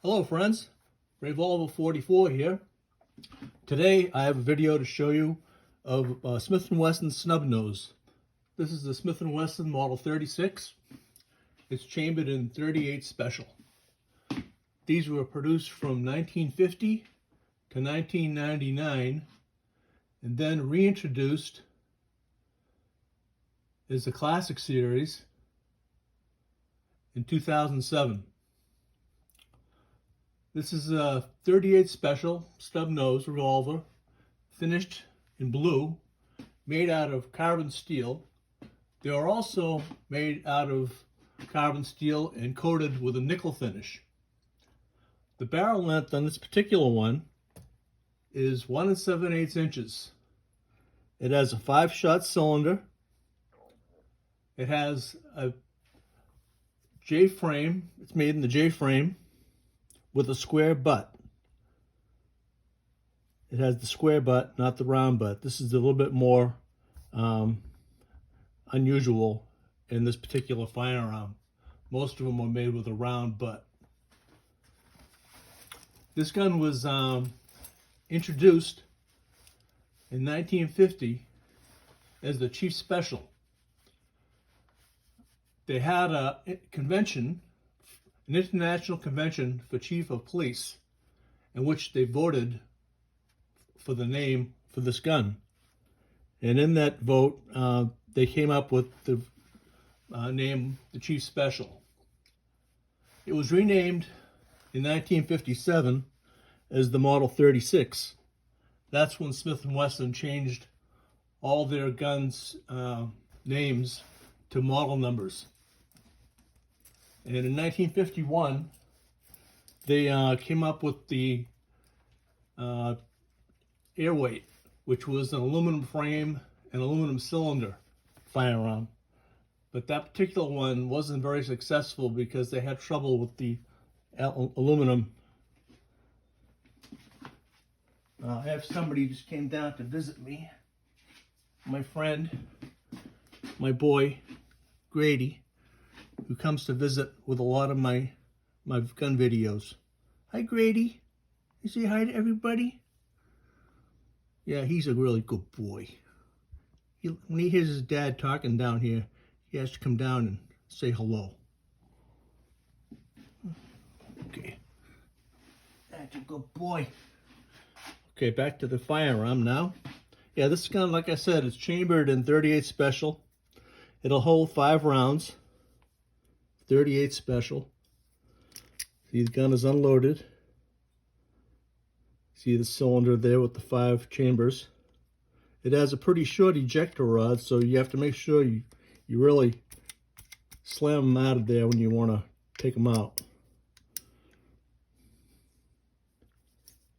Hello friends, Revolver 44 here. Today I have a video to show you of Smith & Wesson snub nose. This is the Smith & Wesson Model 36. It's chambered in 38 special. These were produced from 1950 to 1999 and then reintroduced as the Classic Series in 2007. This is a 38 special stub nose revolver, finished in blue, made out of carbon steel. They are also made out of carbon steel and coated with a nickel finish. The barrel length on this particular one is 1 7/8 inches. It has a 5-shot cylinder. It has a J frame. It's made in the J frame with a square butt. It has the square butt, not the round butt. This is a little bit more unusual in this particular firearm. Most of them are made with a round butt. This gun was introduced in 1950 as the Chief Special. They had a convention, an international convention for chief of police, in which they voted for the name for this gun. And in that vote, they came up with the name, the Chief Special. It was renamed in 1957 as the Model 36. That's when Smith & Wesson changed all their guns' names to model numbers. And in 1951, they came up with the Airweight, which was an aluminum frame and aluminum cylinder firearm. But that particular one wasn't very successful because they had trouble with the aluminum. I have somebody who just came down to visit me. My friend, my boy, Grady, who comes to visit with a lot of my gun videos. Hi, Grady. You say hi to everybody? Yeah, he's a really good boy. When he hears his dad talking down here, he has to come down and say hello. Okay. That's a good boy. Okay, back to the firearm now. Yeah, this gun, like I said, is chambered in 38 special. It'll hold 5 rounds. 38 special. See, the gun is unloaded. See the cylinder there with the 5 chambers. It has a pretty short ejector rod, so you have to make sure you really slam them out of there when you want to take them out.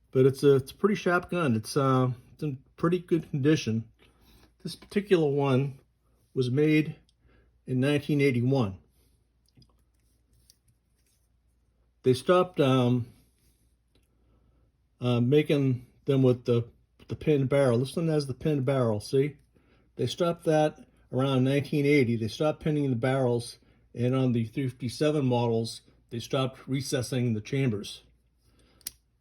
But it's a pretty sharp gun. It's in pretty good condition. This particular one was made in 1981. They stopped making them with the pin barrel. This one has the pin barrel, see? They stopped that around 1980. They stopped pinning the barrels, and on the 357 models, they stopped recessing the chambers.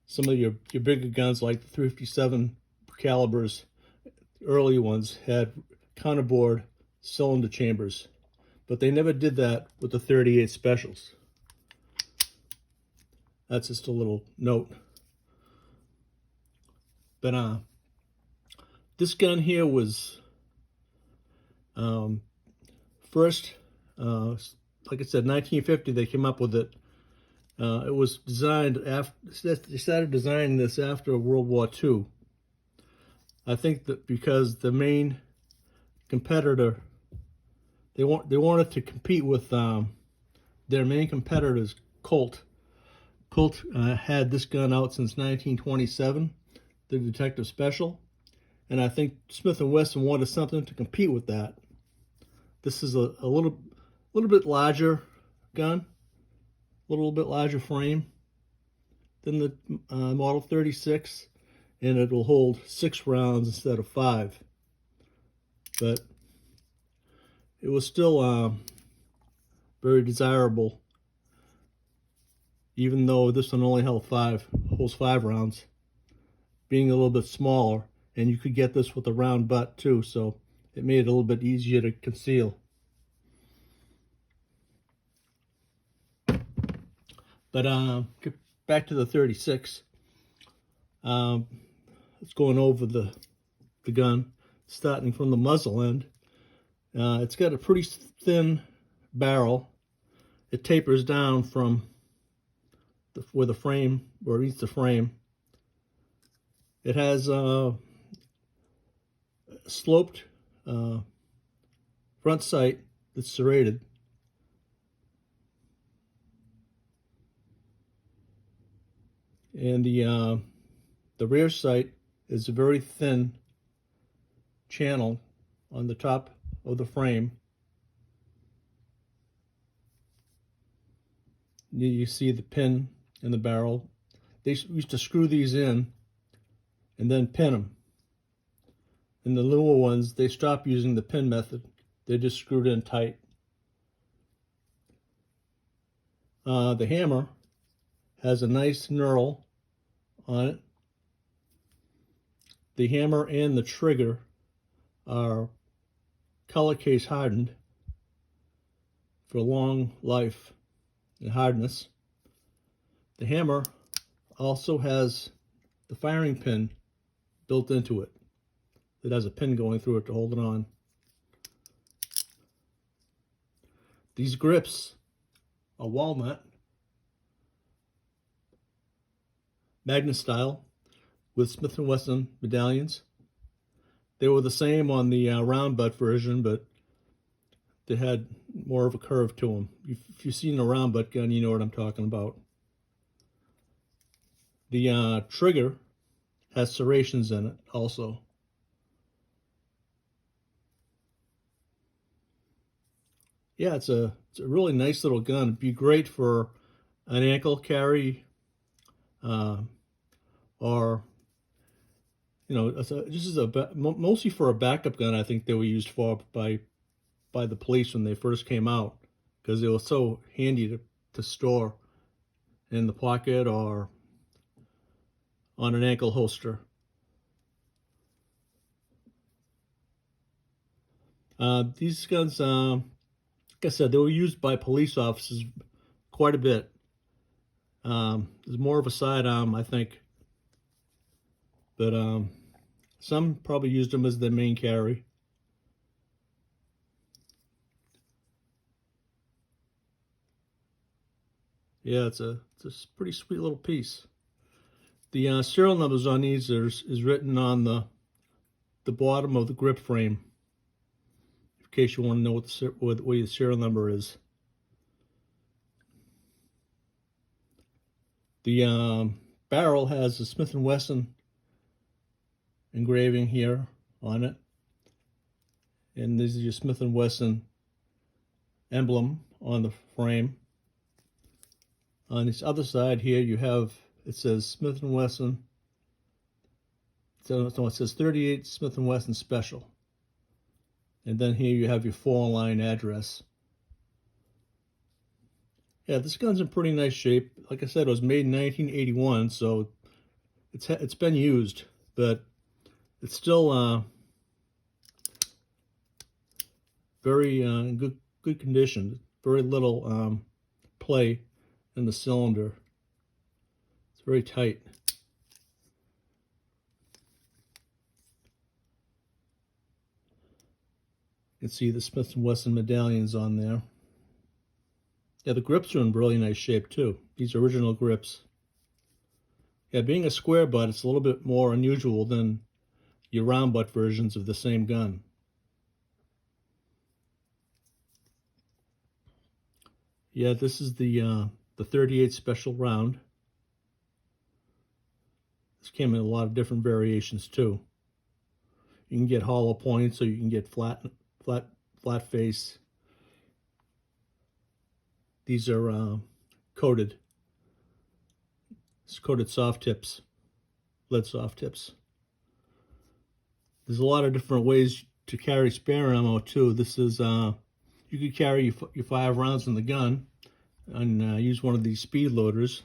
Some of your bigger guns, like the 357 calibers, early ones, had counterbore cylinder chambers, but they never did that with the 38 specials. That's just a little note. But this gun here was first, like I said, 1950 they came up with it. It was designed after, they started designing this after World War II. I think that because the main competitor, they wanted to compete with their main competitors, Colt. Colt had this gun out since 1927, the Detective Special, and I think Smith & Wesson wanted something to compete with that. This is a little bit larger gun, a little bit larger frame than the Model 36, and it will hold 6 rounds instead of 5. But it was still very desirable even though this one only holds 5 rounds, being a little bit smaller, and you could get this with a round butt too, so it made it a little bit easier to conceal. But get back to the 36. It's going over the gun, starting from the muzzle end. It's got a pretty thin barrel. It tapers down from where it meets the frame. It has a sloped front sight that's serrated. And the rear sight is a very thin channel on the top of the frame. You see the pin in the barrel. They used to screw these in and then pin them. In the newer ones, they stopped using the pin method. They're just screwed in tight. The hammer has a nice knurl on it. The hammer and the trigger are color case hardened for long life and hardness. The hammer also has the firing pin built into it. It has a pin going through it to hold it on. These grips are walnut, magnet style, with Smith & Wesson medallions. They were the same on the round butt version, but they had more of a curve to them. If you've seen a round butt gun, you know what I'm talking about. The trigger has serrations in it also. Yeah, it's a really nice little gun. It'd be great for an ankle carry, or mostly for a backup gun. I think they were used for by the police when they first came out, because they were so handy to store in the pocket or on an ankle holster. These guns, like I said, they were used by police officers quite a bit. There's more of a sidearm, I think, but some probably used them as their main carry. Yeah, it's a pretty sweet little piece. The serial numbers on these is written on the bottom of the grip frame, in case you want to know what the serial number is. The barrel has a Smith & Wesson engraving here on it, and this is your Smith & Wesson emblem on the frame. On this other side here, it says Smith & Wesson. So it says 38 Smith & Wesson Special. And then here you have your 4-line address. Yeah, this gun's in pretty nice shape. Like I said, it was made in 1981, so it's been used, but it's still very good condition. Very little play in the cylinder. It's very tight. You can see the Smith & Wesson medallions on there. Yeah, the grips are in really nice shape too. These original grips. Yeah, being a square butt, it's a little bit more unusual than your round butt versions of the same gun. Yeah, this is the 38 special round. This came in a lot of different variations too. You can get hollow points, or you can get flat face. These are coated. It's coated soft tips, lead soft tips. There's a lot of different ways to carry spare ammo too. This is you could carry your 5 rounds in the gun and use one of these speed loaders.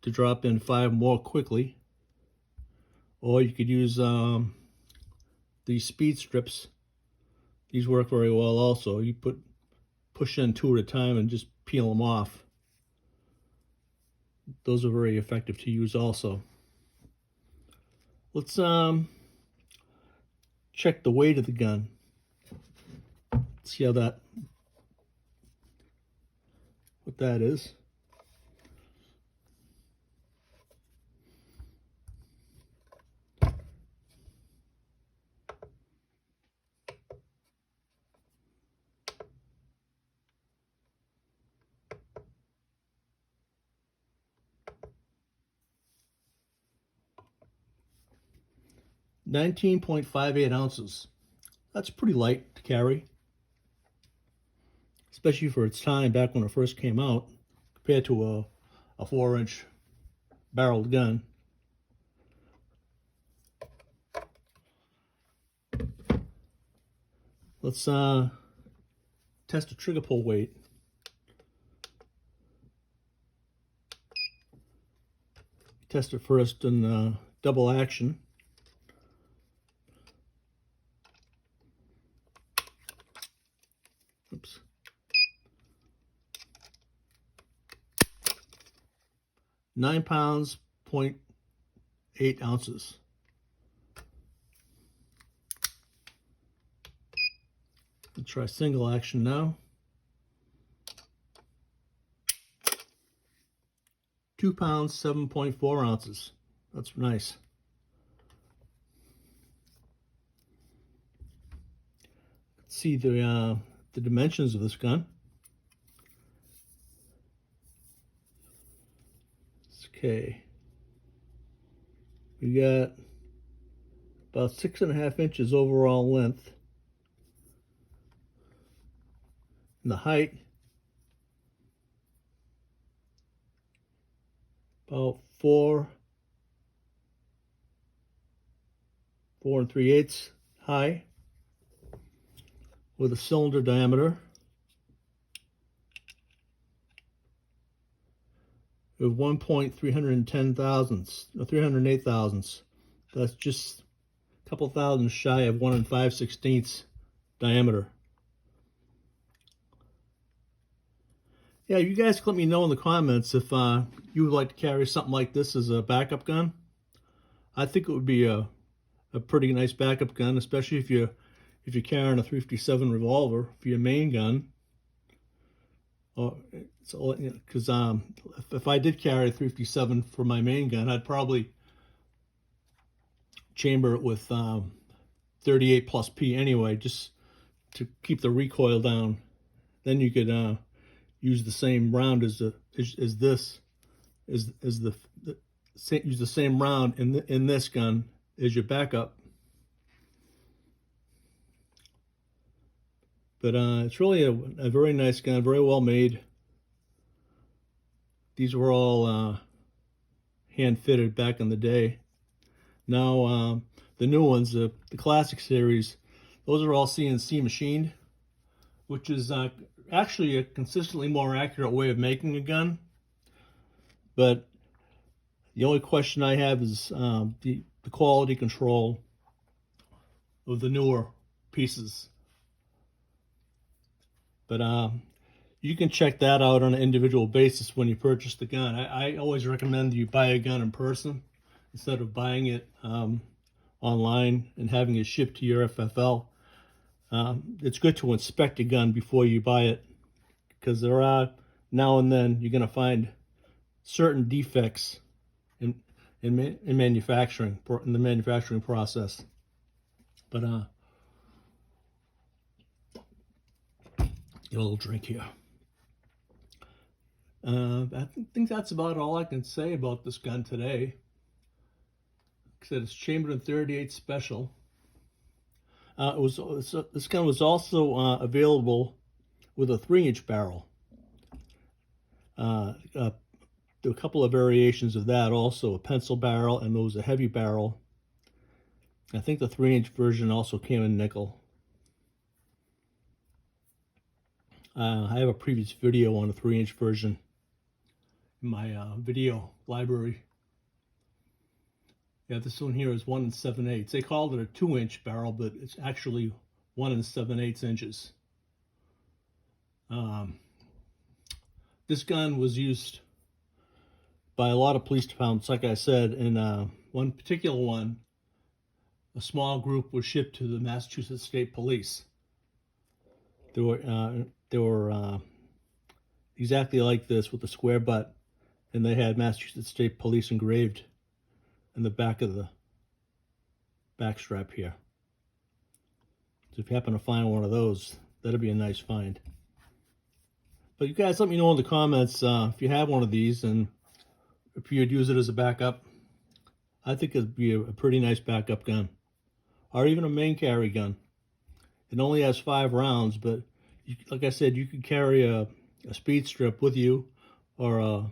to drop in 5 more quickly. Or you could use these speed strips. These work very well also. You push in 2 at a time and just peel them off. Those are very effective to use also. Let's check the weight of the gun. See what that is. $19.58 ounces. That's pretty light to carry, especially for its time back when it first came out, compared to a 4-inch barreled gun. Let's test the trigger pull weight. Test it first in double action. Oops. 9 pounds, 0.8 ounces. Let's try single action now. 2 pounds, 7.4 ounces. That's nice. Let's see the dimensions of this gun. Okay. We got about 6.5 inches overall length. And the height, about 4 3/8 high, with a cylinder diameter of 1.310 thousandths, or 308 thousandths. That's just a couple thousand shy of 1 5/16 diameter. Yeah, you guys let me know in the comments if you would like to carry something like this as a backup gun. I think it would be a pretty nice backup gun, especially if you're carrying a .357 revolver for your main gun. Because if I did carry a .357 for my main gun, I'd probably chamber it with 38 plus P anyway, just to keep the recoil down. Then you could use the same round use the same round in this gun as your backup. But it's really a very nice gun, very well made. These were all hand fitted back in the day. Now the new ones, the classic series, those are all CNC machined, which is actually a consistently more accurate way of making a gun. But the only question I have is the quality control of the newer pieces. But you can check that out on an individual basis when you purchase the gun. I always recommend you buy a gun in person instead of buying it online and having it shipped to your FFL. It's good to inspect a gun before you buy it, because there are, now and then, you're going to find certain defects in manufacturing, in the manufacturing process. But get a little drink here. I think that's about all I can say about this gun today. Like I said, it's chambered in .38 special. This gun was also available with a 3-inch barrel. There were a couple of variations of that also, a pencil barrel, and there was a heavy barrel. I think the 3-inch version also came in nickel. I have a previous video on a 3-inch version. in my video library. Yeah, this one here is 1 7/8. They called it a 2-inch barrel, but it's actually 1 7/8 inches. This gun was used by a lot of police departments, like I said. In one particular one, a small group was shipped to the Massachusetts State Police. They were exactly like this with the square butt, and they had Massachusetts State Police engraved in the back of the back strap here. So if you happen to find one of those, that'd be a nice find. But you guys let me know in the comments if you have one of these and if you'd use it as a backup. I think it'd be a pretty nice backup gun, or even a main carry gun. It only has 5 rounds, but like I said, you could carry a speed strip with you, or a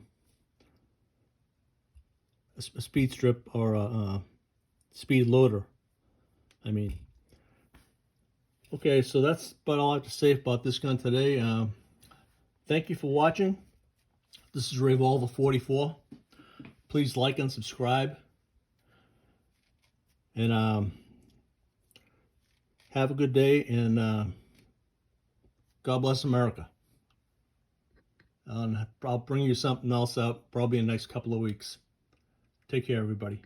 speed strip, or a speed loader. I mean, okay, so that's about all I have to say about this gun today. Thank you for watching. This is Revolver 44. Please like and subscribe. And have a good day, and God bless America. And I'll bring you something else out probably in the next couple of weeks. Take care, everybody.